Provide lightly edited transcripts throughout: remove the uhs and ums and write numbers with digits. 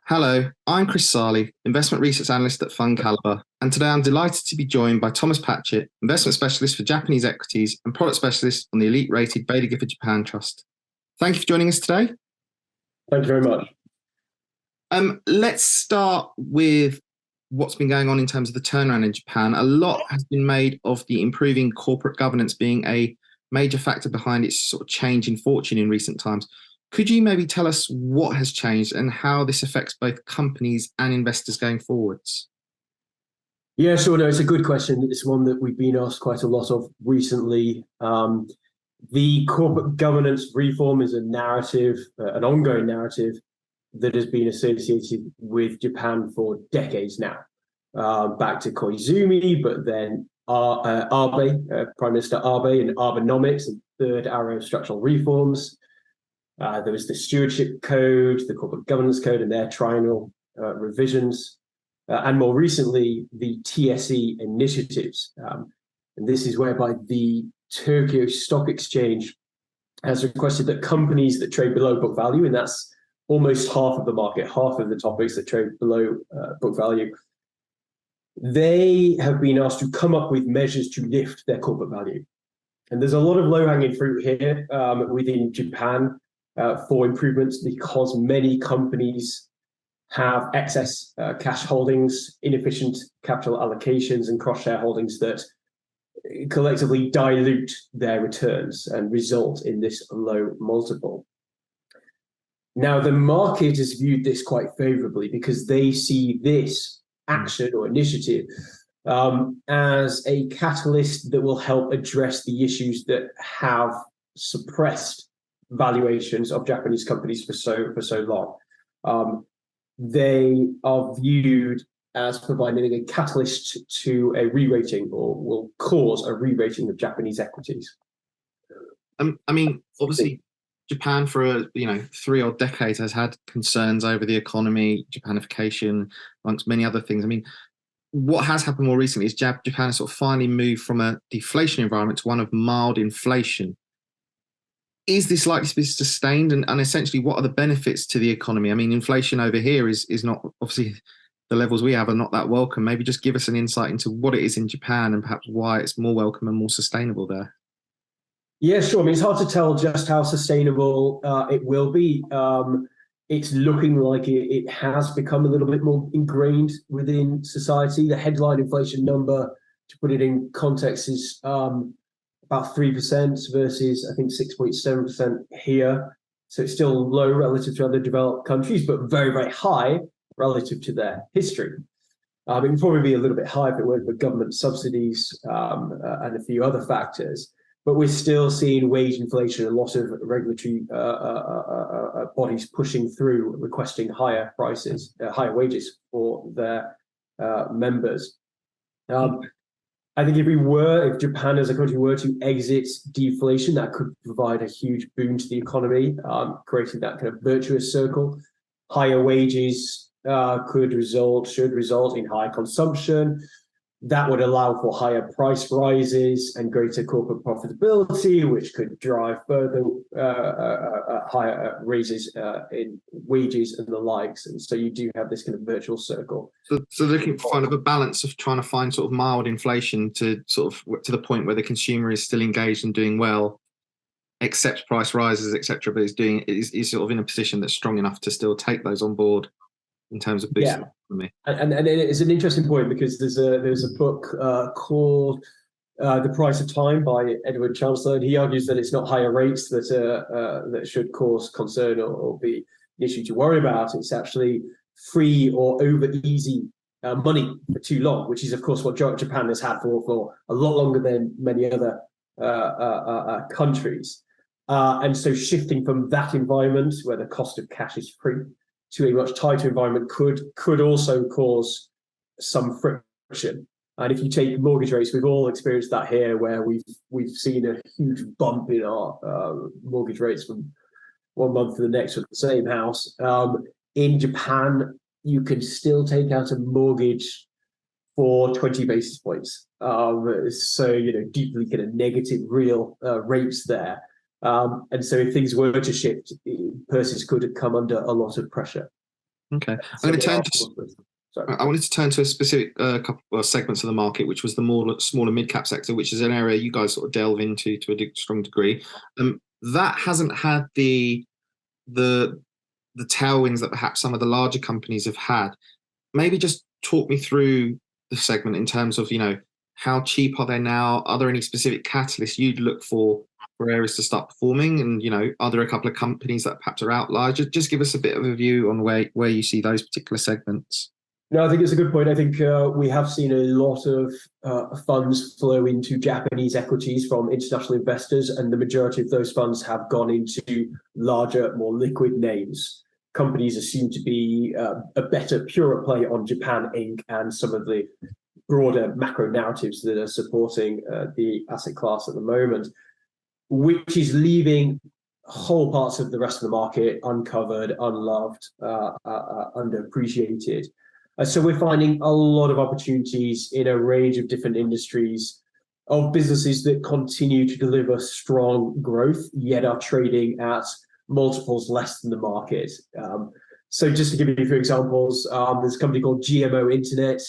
Hello, I'm Chris Sarley, investment research analyst at Fund Caliber, and today I'm delighted to be joined by Thomas Patchett, investment specialist for Japanese equities and product specialist on the elite-rated Baillie Gifford Japan Trust. Thank you for joining us today. Thank you very much. Let's start with what's been going on in terms of the turnaround in Japan. A lot has been made of the improving corporate governance being a major factor behind its sort of change in fortune in recent times. Could you maybe tell us what has changed and how this affects both companies and investors going forwards? Yeah, sure. No, it's a good question. It's one that we've been asked quite a lot of recently. The corporate governance reform is a narrative, an ongoing narrative that has been associated with Japan for decades now. Back to Koizumi, but then Abe, Prime Minister Abe, and Abenomics, and third arrow of structural reforms. There was the stewardship code, the corporate governance code, and their triennial revisions, and more recently, the TSE initiatives. And this is whereby the Tokyo Stock Exchange has requested that companies that trade below book value, and that's almost half of the market, half of the topics that trade below book value, they have been asked to come up with measures to lift their corporate value. And there's a lot of low-hanging fruit here within Japan. For improvements, because many companies have excess cash holdings, inefficient capital allocations, and cross-shareholdings that collectively dilute their returns and result in this low multiple. Now, the market has viewed this quite favorably because they see this action or initiative as a catalyst that will help address the issues that have suppressed valuations of Japanese companies for so long. They are viewed as providing a catalyst to a re-rating, or will cause a re-rating of Japanese equities. I mean, obviously, Japan for 3 odd decades has had concerns over the economy, Japanification, amongst many other things. I mean, what has happened more recently is Japan has sort of finally moved from a deflation environment to one of mild inflation. Is this likely to be sustained, and essentially what are the benefits to the economy? I mean, inflation over here is not, obviously the levels we have are not that welcome. Maybe just give us an insight into what it is in Japan and perhaps why it's more welcome and more sustainable there. Yeah, sure. I mean, it's hard to tell just how sustainable it will be. It's looking like it has become a little bit more ingrained within society. The headline inflation number, to put it in context, is about 3% versus, I think, 6.7% here. So it's still low relative to other developed countries, but very, very high relative to their history. It would probably be a little bit high if it weren't for government subsidies and a few other factors. But we're still seeing wage inflation, a lot of regulatory bodies pushing through, requesting higher prices, higher wages for their members. I think if Japan as a country were to exit deflation, that could provide a huge boon to the economy, creating that kind of virtuous circle. Higher wages should result in higher consumption. That would allow for higher price rises and greater corporate profitability, which could drive further higher raises in wages and the likes. And so you do have this kind of virtual circle. So looking for kind of a balance of trying to find sort of mild inflation to the point where the consumer is still engaged and doing well, accepts price rises, etc., but is sort of in a position that's strong enough to still take those on board in terms of boosting the economy. And it's an interesting point because there's a book called The Price of Time by Edward Chancellor, and he argues that it's not higher rates that should cause concern or be an issue to worry about. It's actually free or over easy money for too long, which is of course what Japan has had for a lot longer than many other countries. And so shifting from that environment where the cost of cash is free to a much tighter environment could also cause some friction. And if you take mortgage rates, we've all experienced that here, where we've seen a huge bump in our mortgage rates from one month to the next with the same house. In Japan, you can still take out a mortgage for 20 basis points. So, deeply kind of negative real rates there. And so if things were to shift, purses could come under a lot of pressure. Okay, I'm So going to they turn are. to. Sorry. I wanted to turn to a specific couple segments of the market, which was the more smaller mid-cap sector, which is an area you guys sort of delve into to a strong degree. That hasn't had the tailwinds that perhaps some of the larger companies have had. Maybe just talk me through the segment in terms of, how cheap are they now? Are there any specific catalysts you'd look for areas to start performing? And, are there a couple of companies that perhaps are outliers? Just give us a bit of a view on where you see those particular segments. No, I think it's a good point. I think we have seen a lot of funds flow into Japanese equities from international investors, and the majority of those funds have gone into larger, more liquid names. Companies assumed to be a better, purer play on Japan Inc. and some of the broader macro narratives that are supporting the asset class at the moment, which is leaving whole parts of the rest of the market uncovered, unloved, underappreciated. So we're finding a lot of opportunities in a range of different industries of businesses that continue to deliver strong growth, yet are trading at multiples less than the market. So just to give you a few examples, there's a company called GMO Internet,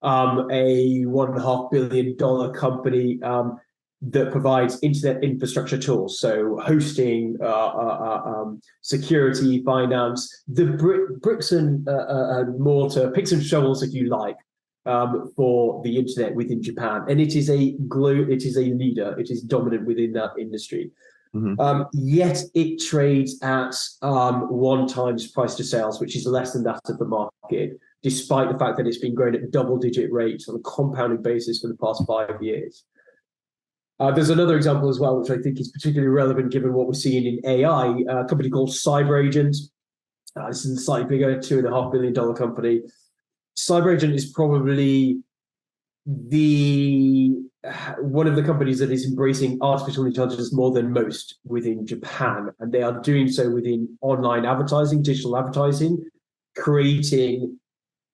a $1.5 billion company that provides internet infrastructure tools, so hosting, security, finance, the bricks and mortar, picks and shovels, if you like, for the internet within Japan, and it is a leader. It is dominant within that industry. Mm-hmm. Yet it trades at 1 times price to sales, which is less than that of the market, despite the fact that it's been growing at double-digit rates on a compounding basis for the past 5 years. There's another example as well, which I think is particularly relevant given what we're seeing in AI, a company called CyberAgent. This is a slightly bigger $2.5 billion company. CyberAgent is probably one of the companies that is embracing artificial intelligence more than most within Japan. And they are doing so within online advertising, digital advertising, creating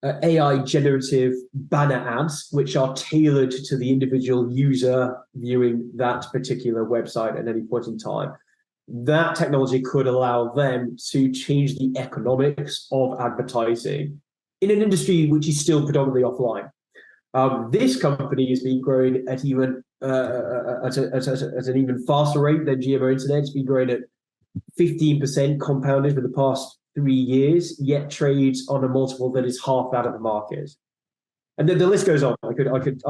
AI generative banner ads, which are tailored to the individual user viewing that particular website at any point in time. That technology could allow them to change the economics of advertising in an industry which is still predominantly offline. This company has been growing at even at an even faster rate than GMO Internet. It's been growing at 15% compounded for the past 3 years, yet trades on a multiple that is half that of the market. And then the list goes on. I could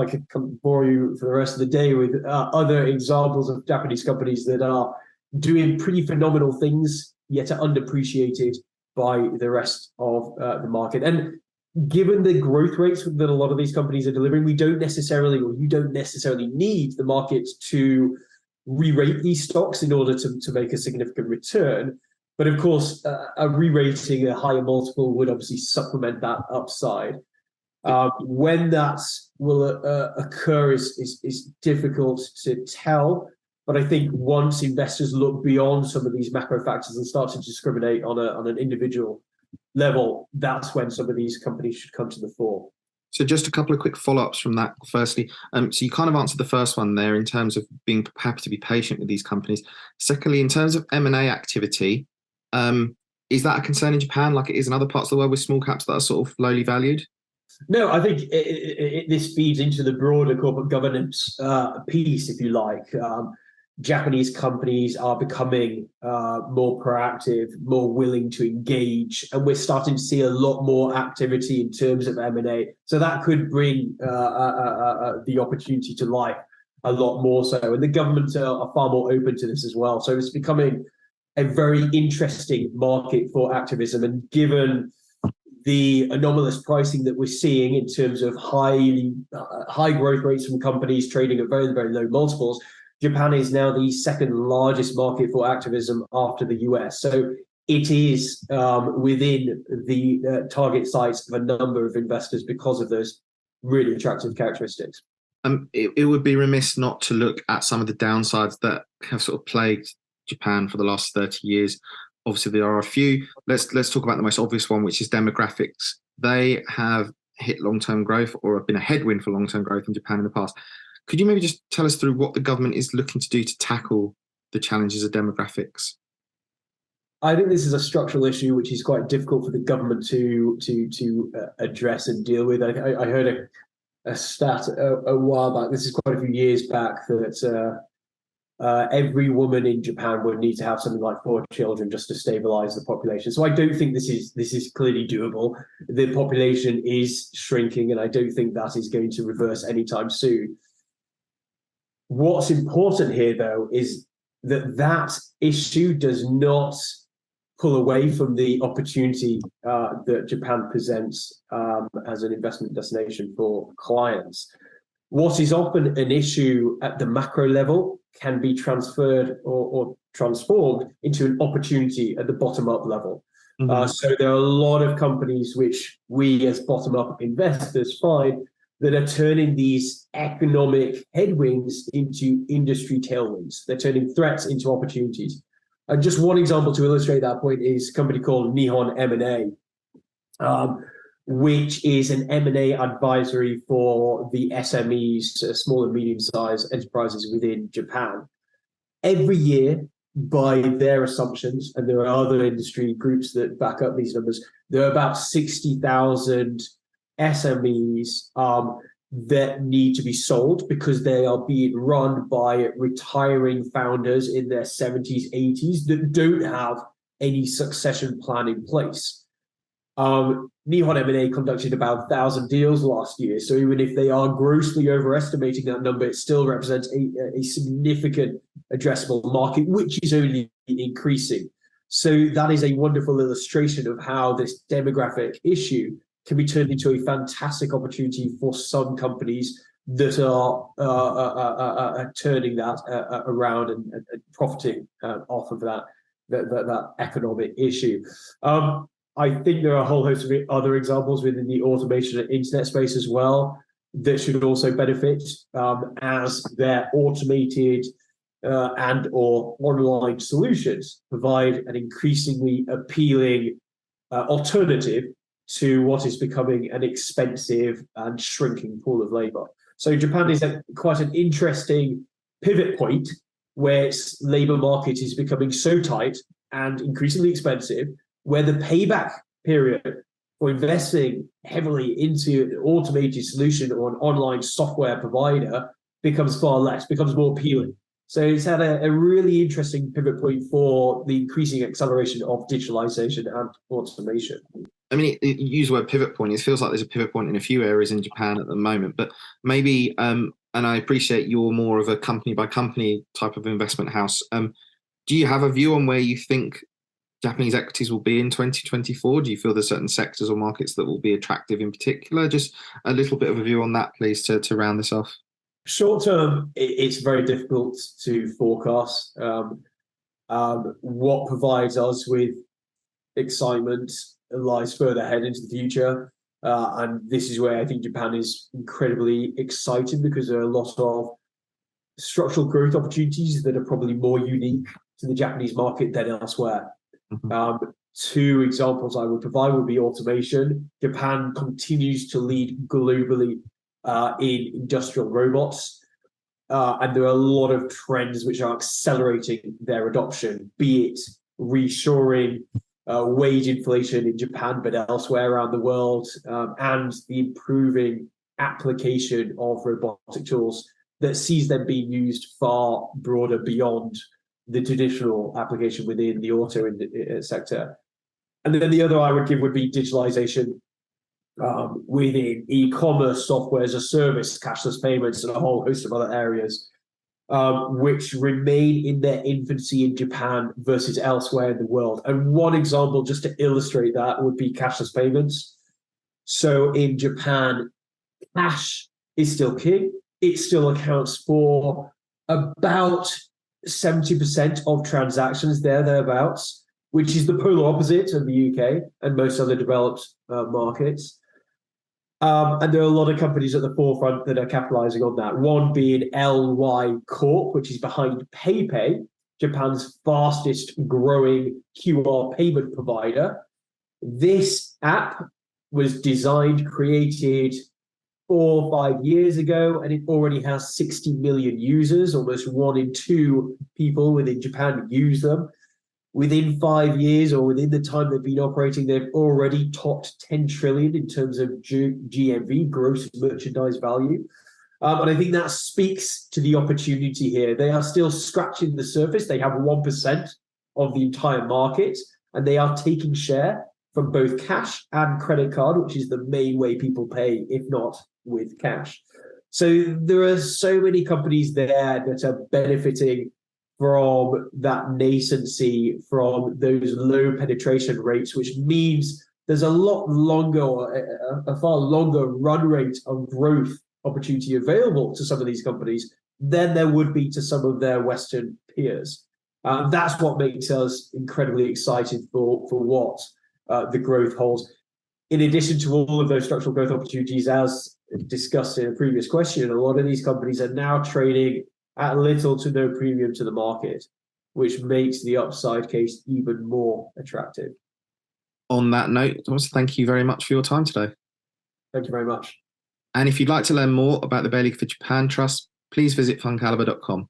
bore you for the rest of the day with other examples of Japanese companies that are doing pretty phenomenal things, yet are underappreciated by the rest of the market. And given the growth rates that a lot of these companies are delivering, you don't necessarily need the market to re-rate these stocks in order to make a significant return. But of course, a re-rating, a higher multiple would obviously supplement that upside. When that will occur is difficult to tell. But I think once investors look beyond some of these macro factors and start to discriminate on an individual level, that's when some of these companies should come to the fore. So just a couple of quick follow-ups from that. Firstly, so you kind of answered the first one there in terms of being happy to be patient with these companies. Secondly, in terms of M&A activity, is that a concern in Japan like it is in other parts of the world with small caps that are sort of lowly valued? No, I think this feeds into the broader corporate governance piece, if you like. Japanese companies are becoming more proactive, more willing to engage, and we're starting to see a lot more activity in terms of M&A. So that could bring the opportunity to life a lot more so. And the government are far more open to this as well. So it's becoming a very interesting market for activism. And given the anomalous pricing that we're seeing in terms of high growth rates from companies trading at very, very low multiples, Japan is now the second largest market for activism after the US. So it is within the target size of a number of investors because of those really attractive characteristics. It would be remiss not to look at some of the downsides that have sort of plagued Japan for the last 30 years. Obviously, there are a few. Let's talk about the most obvious one, which is demographics. They have hit long-term growth or have been a headwind for long-term growth in Japan in the past. Could you maybe just tell us through what the government is looking to do to tackle the challenges of demographics? I think this is a structural issue which is quite difficult for the government to address and deal with. I heard a stat a while back. This is quite a few years back that every woman in Japan would need to have something like 4 children just to stabilize the population. So I don't think this is clearly doable. The population is shrinking, and I don't think that is going to reverse anytime soon. What's important here, though, is that issue does not pull away from the opportunity that Japan presents as an investment destination for clients. What is often an issue at the macro level can be transferred or transformed into an opportunity at the bottom-up level. Mm-hmm. So there are a lot of companies which we as bottom-up investors find that are turning these economic headwinds into industry tailwinds. They're turning threats into opportunities. Just one example to illustrate that point is a company called Nihon M&A, which is an M&A advisory for the SMEs, small and medium-sized enterprises within Japan. Every year, by their assumptions, and there are other industry groups that back up these numbers, there are about 60,000 SMEs that need to be sold because they are being run by retiring founders in their 70s, 80s that don't have any succession plan in place. Nihon M&A conducted about 1,000 deals last year, so even if they are grossly overestimating that number, it still represents a significant addressable market, which is only increasing. So that is a wonderful illustration of how this demographic issue can be turned into a fantastic opportunity for some companies that are turning that around and profiting off of that economic issue. I think there are a whole host of other examples within the automation and internet space as well that should also benefit as their automated and or online solutions provide an increasingly appealing alternative to what is becoming an expensive and shrinking pool of labor. So Japan is at quite an interesting pivot point where its labor market is becoming so tight and increasingly expensive, where the payback period for investing heavily into an automated solution or an online software provider becomes far less, becomes more appealing. So it's had a really interesting pivot point for the increasing acceleration of digitalisation and automation. I mean, you use the word pivot point. It feels like there's a pivot point in a few areas in Japan at the moment, but maybe, and I appreciate you're more of a company by company type of investment house. Do you have a view on where you think Japanese equities will be in 2024? Do you feel there's certain sectors or markets that will be attractive in particular? Just a little bit of a view on that, please, to round this off. Short term, it's very difficult to forecast. What provides us with excitement lies further ahead into the future. And this is where I think Japan is incredibly exciting because there are a lot of structural growth opportunities that are probably more unique to the Japanese market than elsewhere. Mm-hmm. 2 examples I would provide would be automation. Japan continues to lead globally in industrial robots. And there are a lot of trends which are accelerating their adoption, be it reshoring, wage inflation in Japan, but elsewhere around the world, and the improving application of robotic tools that sees them being used far broader beyond the traditional application within the auto sector. And then the other I would give would be digitalization within e-commerce, software as a service, cashless payments, and a whole host of other areas, which remain in their infancy in Japan versus elsewhere in the world. And one example, just to illustrate that, would be cashless payments. So in Japan, cash is still king. It still accounts for about 70% of transactions thereabouts, which is the polar opposite of the UK and most other developed markets. And there are a lot of companies at the forefront that are capitalizing on that. One being LY Corp, which is behind PayPay, Japan's fastest growing QR payment provider. This app was designed, created 4 or 5 years ago, and it already has 60 million users. Almost 1 in 2 people within Japan use them. within 5 years or within the time they've been operating, they've already topped 10 trillion in terms of GMV, gross merchandise value. And I think that speaks to the opportunity here. They are still scratching the surface. They have 1% of the entire market, and they are taking share from both cash and credit card, which is the main way people pay, if not with cash. So there are so many companies there that are benefiting from that nascency, from those low penetration rates, which means there's a lot longer, a far longer run rate of growth opportunity available to some of these companies than there would be to some of their Western peers. That's what makes us incredibly excited for what the growth holds. In addition to all of those structural growth opportunities, as discussed in a previous question, a lot of these companies are now trading at little to no premium to the market, which makes the upside case even more attractive. On that note, I want to thank you very much for your time today. Thank you very much. And if you'd like to learn more about the Baillie Gifford Japan Trust, please visit fundcalibre.com.